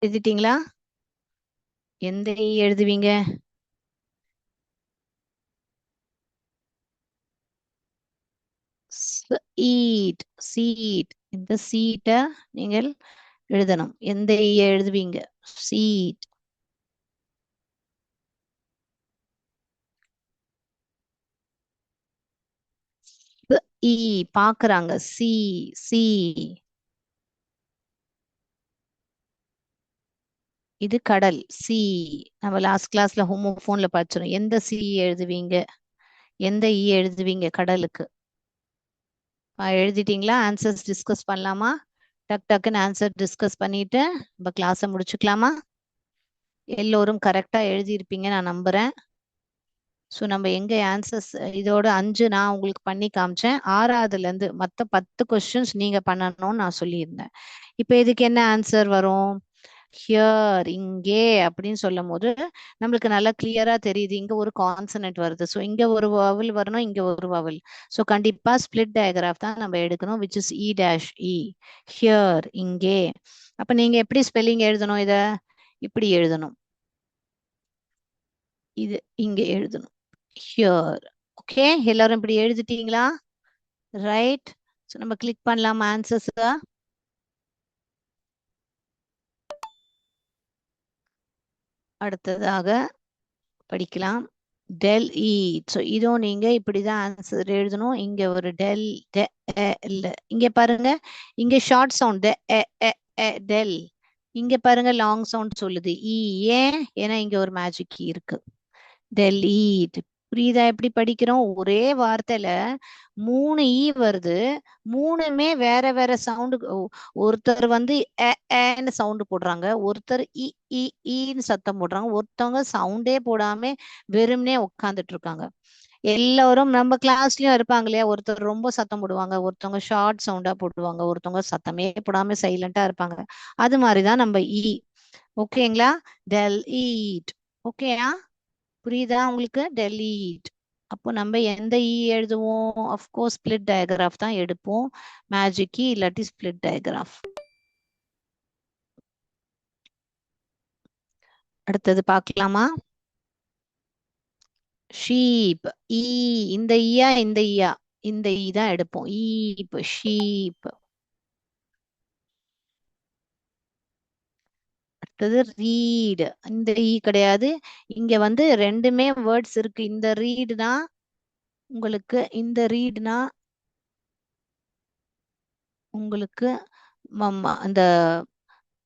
எழுதிட்டீங்களா? எந்த இ எழுதுவீங்க? Eat seat. இந்த சீட்டை நீங்கள் எழுதணும். எந்த இ எழுதுவீங்க? சீட். இ பாக்குறாங்க. C C. இது கடல். சி. நம்ம லாஸ்ட் கிளாஸ்ல ஹோமோபோன்ல படிச்சிடும். எந்த சி எழுதுவீங்க? எந்த இ எழுதுவீங்க கடலுக்கு? எழுதிட்டீங்களா? ஆன்சர்ஸ் டிஸ்கஸ் பண்ணலாமா? டக் டக்குன்னு ஆன்சர் டிஸ்கஸ் பண்ணிட்டு நம்ம கிளாஸை முடிச்சுக்கலாமா? எல்லோரும் கரெக்டா எழுதியிருப்பீங்க நான் நம்புறேன். ஸோ நம்ம எங்க ஆன்சர்ஸ் இதோட 5 நான் உங்களுக்கு பண்ணி காமிச்சேன். 6வதுல இருந்து மொத்த 10 கொஸ்டின்ஸ் நீங்க பண்ணணும்னு நான் சொல்லியிருந்தேன். இப்போ இதுக்கு என்ன ஆன்சர் வரும்? ஹியர் இங்கே அப்படின்னு சொல்லும் போது நம்மளுக்கு நல்லா கிளியரா தெரியுது. இங்க ஒரு கான்சனன்ட் வருது. ஸோ இங்க ஒரு வவல் வரணும், இங்க ஒரு வவல். ஸோ கண்டிப்பா ஸ்பிளிட் டயக்ராஃப் தான் நம்ம எடுக்கணும், which is E dash E. Here இங்கே. அப்ப நீங்க எப்படி ஸ்பெல்லிங் எழுதணும்? இத இப்படி எழுதணும். இது இங்க எழுதணும். ஹியர். ஓகே, எல்லாரும் இப்படி எழுதிட்டீங்களா? ரைட். ஸோ நம்ம கிளிக் பண்ணலாம் ஆன்சர்ஸ். அடுத்ததாக படிக்கலாம். டெல் இ. ஸோ இதுவும் நீங்க இப்படிதான் ஆன்சர் எழுதணும். இங்க ஒரு டெல் இல்ல. இங்க பாருங்க, இங்க ஷார்ட் சவுண்ட் டெல். இங்க பாருங்க லாங் சவுண்ட் சொல்லுது இ. ஏன்? ஏன்னா இங்க ஒரு மேஜிக் கீ இருக்கு. டெலீட். புரியுதா எப்படி படிக்கிறோம்? ஒரே வார்த்தையில 3 ஈ வருது. மூணுமே வேற வேற சவுண்டு. ஒருத்தர் வந்து ஏன்னு சவுண்டு போடுறாங்க, ஒருத்தர் இ இ ஈன்னு சத்தம் போடுறாங்க, ஒருத்தவங்க சவுண்டே போடாம வெறும்னே உட்காந்துட்டு இருக்காங்க. எல்லாரும் நம்ம கிளாஸ்லயும் இருப்பாங்க இல்லையா? ஒருத்தர் ரொம்ப சத்தம் போடுவாங்க, ஒருத்தவங்க ஷார்ட் சவுண்டா போடுவாங்க, ஒருத்தவங்க சத்தமே போடாம சைலண்டா இருப்பாங்க. அது மாதிரிதான் நம்ம இ. ஓகேங்களா? Delete. ஓகேயா? புரியுதா உங்களுக்கு? டெலீட். அப்போ நம்ம எந்த இ எழுதுவோம்? அஃப்கோர்ஸ் ஸ்பிளிட் டயக்ராஃப் தான் எடுப்போம். மேஜிக் கீ இல்லாட்டி ஸ்பிளிட் டயக்ராஃப். அடுத்தது பார்க்கலாமா? ஷீப். ஈ. இந்த ஈயா இந்த ஈயா? இந்த ஈ தான் எடுப்போம். Ebb sheep. அடுத்தது ரீட். இந்த ஈ கிடையாது. இங்க வந்து ரெண்டுமே வேர்ட்ஸ் இருக்கு. இந்த ரீட்னா உங்களுக்கு, இந்த ரீட்னா உங்களுக்கு அந்த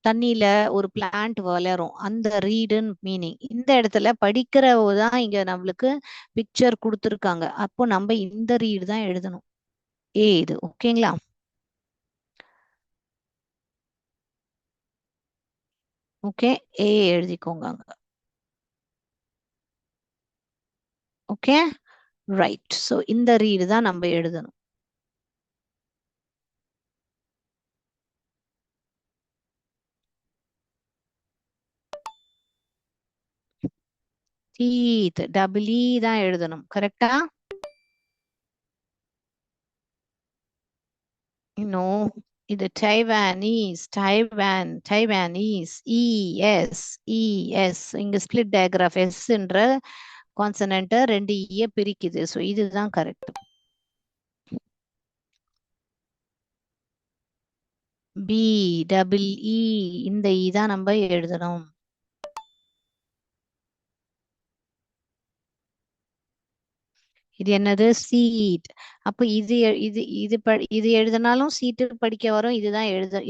தண்ணியில ஒரு பிளான்ட் வளரும், அந்த ரீடுன்னு மீனிங். இந்த இடத்துல படிக்கிறதான் இங்க நம்மளுக்கு பிக்சர் கொடுத்துருக்காங்க. அப்போ நம்ம இந்த ரீடு தான் எழுதணும். இது ஓகேங்களா? ஓகே, ஏ எழுதிக்கோங்க அங்க. Okay, right. ஸோ இந்த ரீடு தான் நம்ம எழுதணும். டீத் டபுள் இ தான் எழுதணும். கரெக்டா? இன்னும் இது டைவானீஸ் இஎஸ் இங்க ஸ்பிளிட் டயக்ராஃப் எஸ்ன்ற கான்சனண்ட்டை ரெண்டு ஈய பிரிக்குது. ஸோ இதுதான் கரெக்ட். பி டபுள் இ இந்த இ தான் நம்ம எழுதணும். இது என்னது? சீட். அப்ப இது எழுதினாலும் சீட்டு படிக்க வரும்.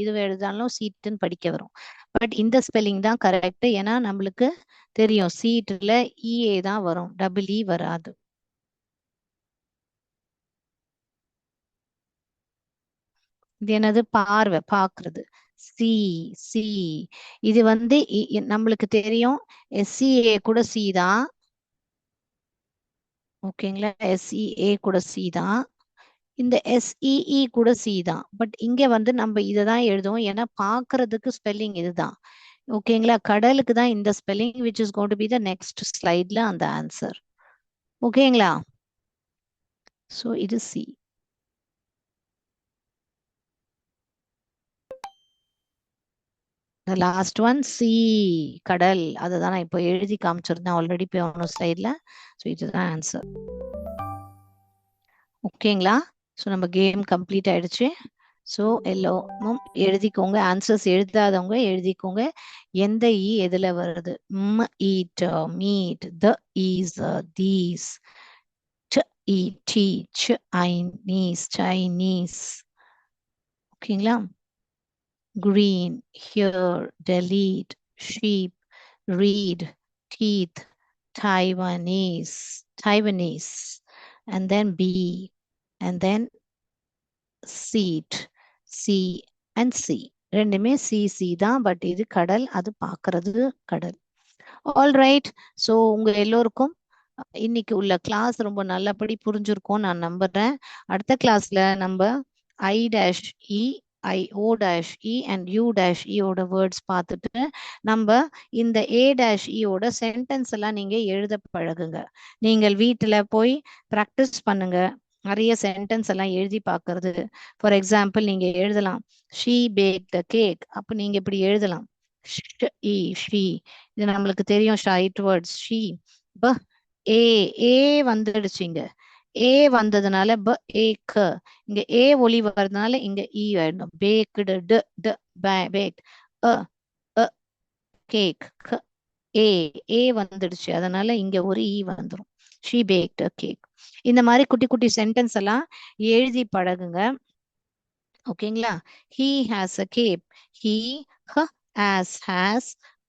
இது எழுதினாலும் சீட்டுன்னு படிக்க வரும். பட் இந்த ஸ்பெல்லிங் தான் கரெக்ட். ஏன்னா நம்மளுக்கு தெரியும் சீட்ல இஏ தான் வரும், டபுள் இ வராது. இது என்னது? பார்வை, பாக்குறது. சி சி இது வந்து நம்மளுக்கு தெரியும் எஸ்சிஏ கூட சி தான். ஓகேங்களா? எஸ்இஏ கூட சி தான். இந்த எஸ்இஇ கூட சி தான். பட் இங்க வந்து நம்ம இதை தான் எழுதுவோம். ஏன்னா பாக்குறதுக்கு ஸ்பெல்லிங் இதுதான். ஓகேங்களா? கடலுக்கு தான் இந்த spelling which is going to be the next ஸ்லைட்ல அந்த ஆன்சர். ஓகேங்களா? ஸோ இது சி. லாஸ்ட் ஒன் சி, கடல். அதை தான் நான் இப்போ எழுதி காமிச்சிருந்தேன் ஆல்ரெடி போன ஸ்லைட்ல. ஸோ இதுதான் ஆன்சர். ஓகேங்களா? ஸோ நம்ம கேம் கம்ப்ளீட் ஆயிடுச்சு. ஸோ எல்லாமும் எழுதிக்கோங்க. ஆன்சர்ஸ் எழுதாதவங்க எழுதிக்கோங்க. எந்த இ எதுல வருது? Eat, meet, th ease, these, Chinese, Chinese. ஓகேங்களா? green, here, delete, sheep, read, teeth, Taiwanese, and then B, and then seat, C and C. ரெண்டுமே சி தான். பட் இது கடல், அது பார்க்கறது கடல். All right. ஸோ உங்க எல்லோருக்கும் இன்னைக்கு உள்ள கிளாஸ் ரொம்ப நல்லபடி புரிஞ்சிருக்கும் நான் நம்புறேன். அடுத்த கிளாஸ்ல நம்ம I-E, IO-E and U-Eயோட வேர்ட்ஸ் பார்த்துட்டு நம்ம இந்த A-Eயோட சென்டென்ஸ் எல்லாம் நீங்க எழுத பழகுங்க. நீங்கள் வீட்டுல போய் ப்ராக்டிஸ் பண்ணுங்க. நிறைய சென்டென்ஸ் எல்லாம் எழுதி பார்க்கறது. ஃபார் எக்ஸாம்பிள் நீங்க எழுதலாம் ஷீ பேக்ட் த கேக். அப்ப நீங்க இப்படி எழுதலாம் ஷீ. இது நம்மளுக்கு தெரியும் ஷைட் வேர்ட்ஸ். ஷீ ப ஏ ஏ வந்துடுச்சுங்க. ஏ வந்ததுனால ப ஏ க. இங்க ஏ ஒலி வர்றதுனால இங்க இ ஆயிடும். Baked baked. A a cake க ஏ ஏ வந்துடுச்சு. அதனால இங்க ஒரு இ வந்துடும். She baked a cake. இந்த மாதிரி குட்டி குட்டி சென்டென்ஸ் எல்லாம் எழுதி பழகுங்க. ஓகேங்களா? he has a cape. he has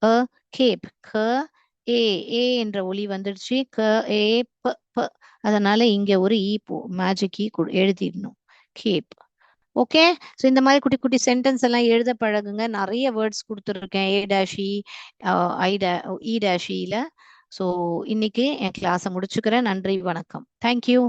a cape. க ஏ ஏ என்ற ஒலி வந்துடுச்சு. க ஏ ப ப. அதனால இங்க ஒரு இ மேஜிக் இ எழுதிடணும். கேப். ஓகே. ஸோ இந்த மாதிரி குட்டி குட்டி சென்டென்ஸ் எல்லாம் எழுத பழகுங்க. நிறைய வேர்ட்ஸ் கொடுத்துருக்கேன் A-E, I-E-ல. ஸோ இன்னைக்கு என் கிளாஸை முடிச்சுக்கிறேன். நன்றி, வணக்கம். தேங்க்யூ.